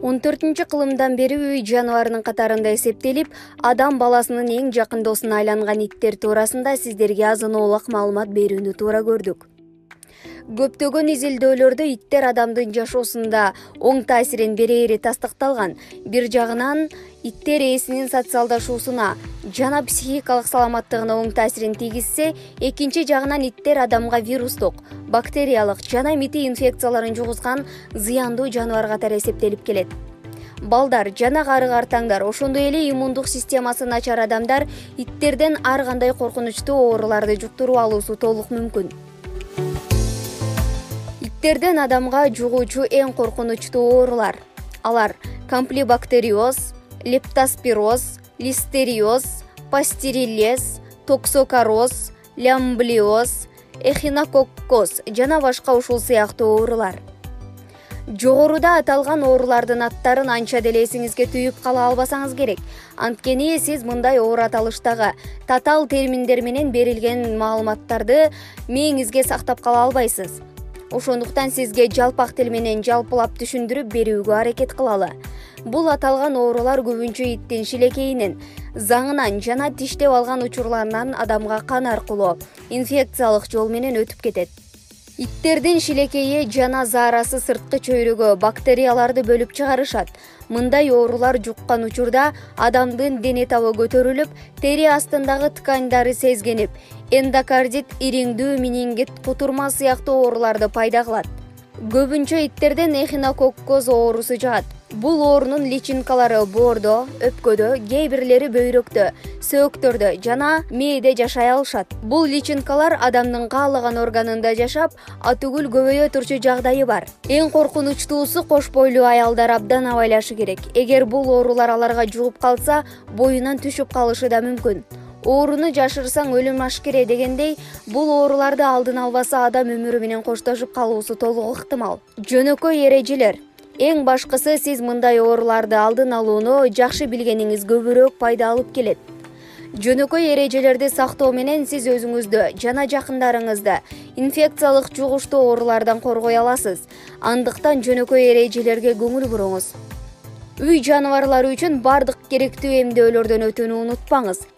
14-кылымдан бери үй жаныбарынын катарында эсептелип, адам баласынын эң жакын досуна айланган иттер туурасында сиздерге азын-оолак маалымат берүүнү туура көрдүк. Көптөгөн изилдөөлөрдө иттер адамдын жашоосунда оң таасирин берери тастыкталган. Бир жагынан иттер ээсинин социалдашуусуна жана психикалык саламаттыгына оң таасирин тийгизсе, экинчи жагынан иттер адамга вирустук, бактериялык жана мити инфекцияларын жугузган зыяндуу жаныбар катары эсептелип келет. Балдар жана кары-картаңдар, ошондой эле иммундук системасы начар адамдар иттерден ар кандай коркунучтуу ооруларды жуктуруп алуусу толук мүмкүн. Иттерден адамга жугуучу эң коркунучтуу оорулар. Алар камплибактериоз, лептоспироз, листериоз, пастериллез, токсокароз, лямблиоз, эхинококкоз жана башка ушул сыяктуу оорулар. Жогоруда аталган оорулардын аттарын анча деле эсиңизге түйүп кала албасаңыз керек. Анткени сиз мындай оор аталыштагы татаал терминдер менен берилген маалыматтарды мээңизге сактап кала албайсыз. Ошондуктан сизге жалпак тил менен жалпылап түшүндүрүп берүүгө аракет кылалы. Бул аталган оорулар көбүнчө иттин шилекейинен, заңынан жана тиштеп алган учурларынан адамга кан аркылуу инфекциялык жол менен өтүп кетет. Иттердин шилекейи жана заарасы сырткы чөйрөгө бактерияларды бөлүп чыгарышат. Мындай оорулар жуккан учурда адамдын дене табы көтөрүлүп, тери астындагы тканьдары сезгенип, эндокардит, ириңдүү, менингит, кутурма сыяктуу ооруларды пайда кылат. Көбүнчө иттерден эхинококкоз оорусу жагат. Бул оорунун личинкалары боордо, өпкөдө, кээ бирлери бөйрөктө, сөөктөрдө жана мээде жашай алышат. Бул личинкалар адамдын каалаган органында жашап, атүгүл көбөйө турчу жагдайы бар. Эң коркунучтуусу кош бойлуу аялдар абдан абайлашы керек. Эгер бул оорулар аларга жугуп калса, боюнан түшүп калышы да мүмкүн. Ооруну жашырсаң өлүм ашкере дегендей, бул ооруларды алдын албаса адам өмүрү менен коштошуп калуусу толук ыктымал. Жөнөкөй эрежелер. Эң башкысы сиз мындай ооруларды алдын алууну жакшы билгениңиз көбүрөөк пайда алып келет. Жөнөкөй эрежелерди сактоо менен сиз өзүңүздү жана жакындарыңызды инфекциялык жугуштуу оорулардан коргой аласыз. Андыктан жөнөкөй эрежелерге көңүл буруңуз. Үй жаныбарлары үчүн бардык керектүү эмдөөлөрдөн өтүүнү унутпаңыз.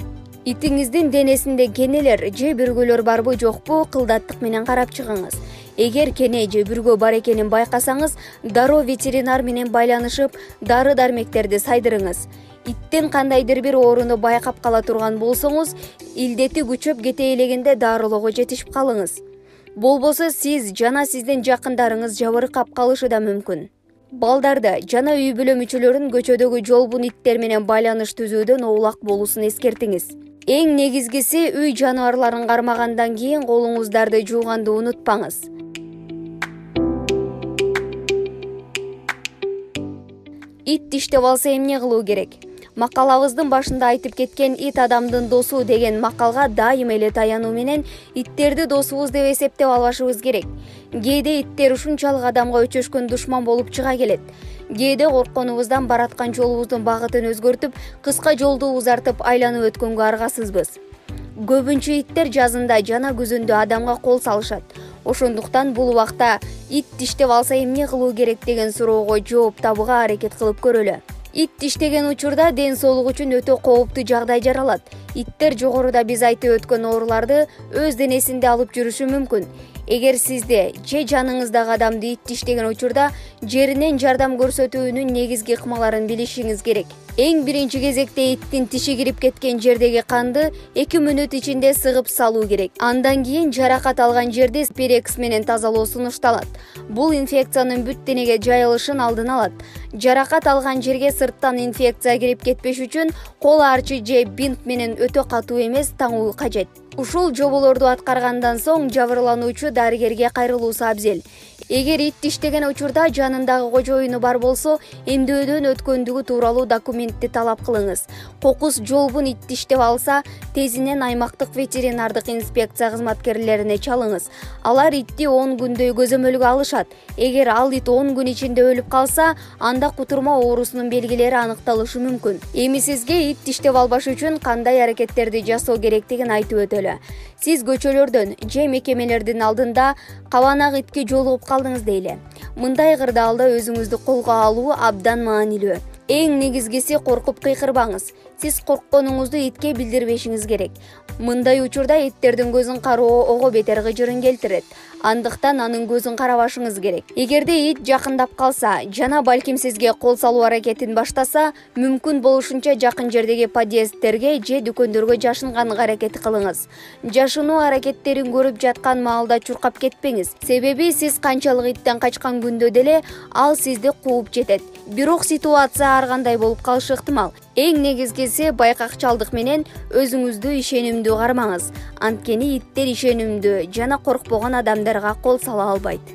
Итиңиздин денесинде кенелер же бүргөлөр барбы жокпу кылдаттык менен карап чыгыңыз. Эгер кене же бүргө бар экенин байкасаңыз, дароо ветеринар менен байланышып, дары-дармектерди сайдырыңыз. Иттин кандайдыр бир ооруну байкап кала турган болсоңуз, илдети күчөп кете элегенде дарылоого жетишип калыңыз. Болбосо сиз жана сиздин жакындарыңыз жабыркап калышы да мүмкүн. Балдарды жана үй бүлө мүчөлөрүн көчөдөгү жолбун иттер менен байланыш түзүүдөн оолак болуусун эскертиңиз. Эң негизгиси үй жаныбарларын кармагандан кийин колуңуздарды жууганды унутпаңыз. Ит тиштеп алса эмне кылуу керек? Макалабыздын башында айтып кеткен ит адамдын досу деген макалга дайыма эле таянуу менен иттерди досубуз деп эсептеп албашыбыз керек. Кээде иттер ушунчалык адамга өчөшкөн душман болуп чыга келет. Кээде коркконубуздан бараткан жолубуздун багытын өзгөртүп, кыска жолду узартып айланып өткөнгө аргасызбыз. Көбүнчө иттер жазында жана күзүндө адамга кол салышат. Ошондуктан бул убакта ит тиштеп алса эмне кылуу керек деген суроого жооп табууга аракет кылып көрөлү. Ит тиштеген учурда ден соолук үчүн өтө кооптуу жагдай жаралат. Иттер жогоруда биз айтып өткөн ооруларды өз денесинде алып жүрүшү мүмкүн. Эгер сизде же жаныңыздагы адамды ит тиштеген учурда жеринен жардам көрсөтүүнүн негизги ыкмаларын билишиңиз керек. Эң биринчи кезекте иттин тиши кирип кеткен жердеги канды 2 мүнөт ичинде сыгып салуу керек. Андан кийин жаракат алган жерди спирекс менен тазалоо сунушталат. Бул инфекциянын бүт денеге жайылышын алдын алат. Жаракат алган жерге сырттан инфекция кирип кетпеш үчүн кол арчы же бинт менен өтө катуу эмес таңуу кажет. Ушул жоболорду аткаргандан соң жабырлануучу дарыгерге кайрылуусу абзел. Эгер ит тиштеген учурда жанындагы кожоюну бар болсо, эмдөөдөн өткөндүгү тууралуу документти талап кылыңыз. Кокус жолбун ит тиштеп алса, тезинен аймактык ветеринардык инспекция кызматкерлерине чалыңыз. Алар итти 10 күндөй көзөмөлгө алышат. Эгер ал ит 10 күн ичинде өлүп калса, анда кутурма оорусунун белгилери аныкталышы мүмкүн. Эми сизге ит тиштеп албаш үчүн кандай аракеттерди жасоо керектигин айтып өтөлү. Сиз көчөлөрдөн же мекемелердин алдында кабанак итке жолугуп калдыңыз дейли. Мындай кырдаалда өзүңүздү колго алуу абдан маанилүү. Эң негизгиси коркуп кыйкырбаңыз. Сиз коркконуңузду итке билдирбешиңиз керек. Мындай учурда иттердин көзүн кароо ого бетер кыжырын келтирет. Андыктан анын көзүн карабашыңыз керек. Эгерде ит жакындап калса жана балким сизге кол салуу аракетин баштаса, мүмкүн болушунча жакын жердеги подъезддерге же дүкөндөргө жашынганга аракет кылыңыз. Жашынуу аракеттерин көрүп жаткан маалда чуркап кетпеңиз. Себеби сиз канчалык иттен качкан күндө деле ал сизди кууп жетет. Бирок ситуация ар кандай болуп калышы ыктымал. Эң негизгиси байкакчалдык менен өзүңүздү ишенимдүү кармаңыз. Анткени иттер ишенимдүү жана коркпогон адамдарга кол сала албайт.